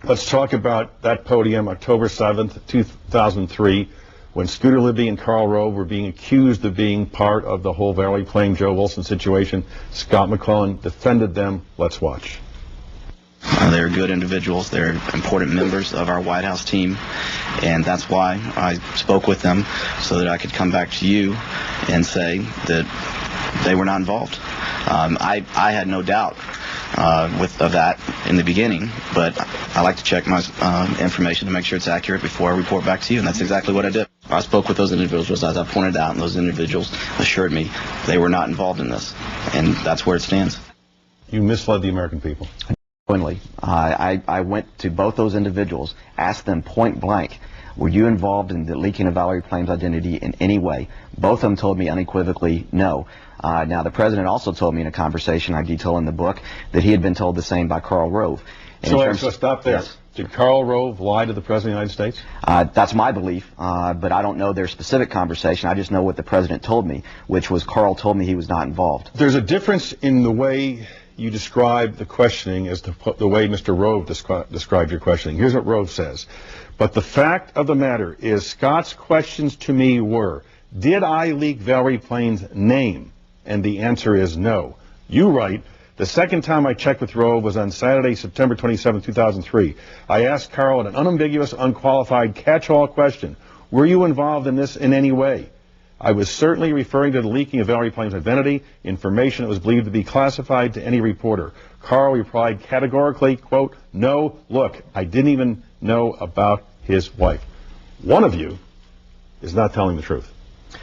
Let's talk about that podium, October 7th, 2003, when Scooter Libby and Karl Rove were being accused of being part of the whole Valley playing Joe Wilson situation. Scott McClellan defended them. Let's watch. They're good individuals. They're important members of our White House team, and that's why I spoke with them, so that I could come back to you and say that they were not involved. I had no doubt of that in the beginning, but I like to check my information to make sure it's accurate before I report back to you, and that's exactly what I did. I spoke with those individuals, as I pointed out, and those individuals assured me they were not involved in this, and that's where it stands. You misled the American people. I went to both those individuals, asked them point blank, were you involved in the leaking of Valerie Plame's identity in any way? Both of them told me unequivocally no. Now, the president also told me in a conversation I detail in the book that he had been told the same by Karl Rove. So stop there. Yes. Did Karl Rove lie to the President of the United States? That's my belief, but I don't know their specific conversation. I just know what the president told me, which was Karl told me he was not involved. There's a difference in the way you describe the questioning as the way Mr. Rove described your questioning. Here's what Rove says. But the fact of the matter is Scott's questions to me were, did I leak Valerie Plame's name? And the answer is no. You write, the second time I checked with Rove was on Saturday, September 27, 2003. I asked Karl an unambiguous, unqualified, catch-all question. Were you involved in this in any way? I was certainly referring to the leaking of Valerie Plame's identity, information that was believed to be classified to any reporter. Karl replied categorically, quote, no, look, I didn't even know about his wife. One of you is not telling the truth.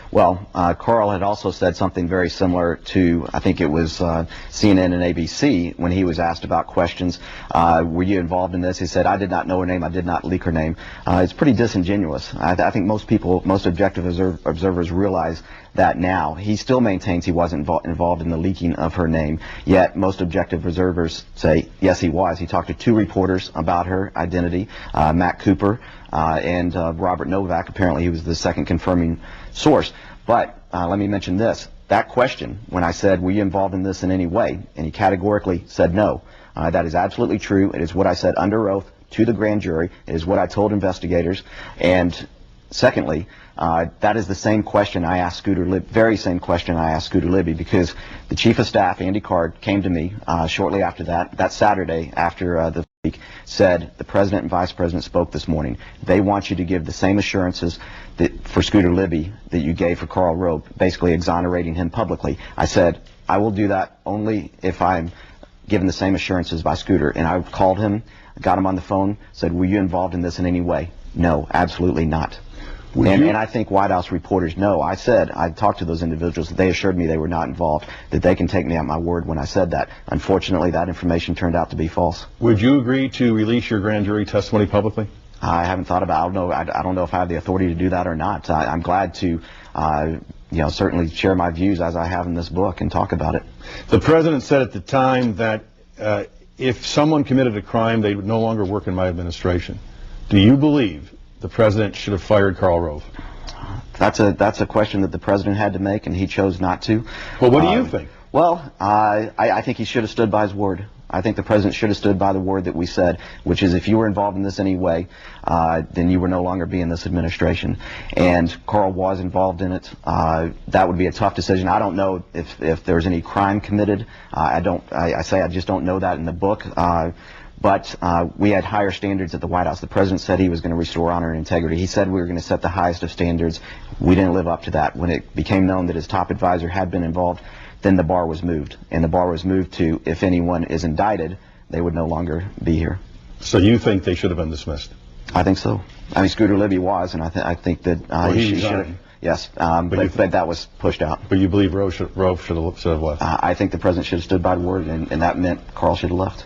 Well, Karl had also said something very similar to, I think it was CNN and ABC, when he was asked about questions. Were you involved in this? He said, I did not know her name. I did not leak her name. It's pretty disingenuous. I think most people, most objective observers realize that now. He still maintains he wasn't involved in the leaking of her name, yet most objective observers say, yes, he was. He talked to two reporters about her identity, Matt Cooper and Robert Novak. Apparently he was the second confirming source. But let me mention this. That question, when I said, were you involved in this in any way, and he categorically said no. That is absolutely true. It is what I said under oath to the grand jury. It is what I told investigators. And secondly, that is the same question I asked Scooter Libby, very same question I asked Scooter Libby, because the chief of staff, Andy Card, came to me shortly after that Saturday after the week, said the president and vice president spoke this morning. They want you to give the same assurances for Scooter Libby that you gave for Karl Rove, basically exonerating him publicly. I said, I will do that only if I'm given the same assurances by Scooter. And I called him, got him on the phone, said, were you involved in this in any way? No, absolutely not. And I think White House reporters know. I said, I talked to those individuals, they assured me they were not involved, that they can take me at my word when I said that. Unfortunately, that information turned out to be false. Would you agree to release your grand jury testimony publicly? I haven't thought about it. I don't know if I have the authority to do that or not. I'm glad to, certainly share my views as I have in this book and talk about it. The president said at the time that if someone committed a crime, they would no longer work in my administration. Do you believe the president should have fired Karl Rove? That's a question that the president had to make, and he chose not to. Well, what do you think? Well, I think he should have stood by his word. I think the president should have stood by the word that we said, which is if you were involved in this in any way, then you would no longer be in this administration. And Karl was involved in it. That would be a tough decision. I don't know if there's any crime committed. I just don't know that in the book. But we had higher standards at the White House. The president said he was going to restore honor and integrity. He said we were going to set the highest of standards. We didn't live up to that. When it became known that his top advisor had been involved, then the bar was moved. And the bar was moved to, if anyone is indicted, they would no longer be here. So you think they should have been dismissed? I think so. I mean, Scooter Libby was, and I think that he should have. Yes, but that was pushed out. But you believe Rove should have left? I think the president should have stood by the word, and that meant Karl should have left.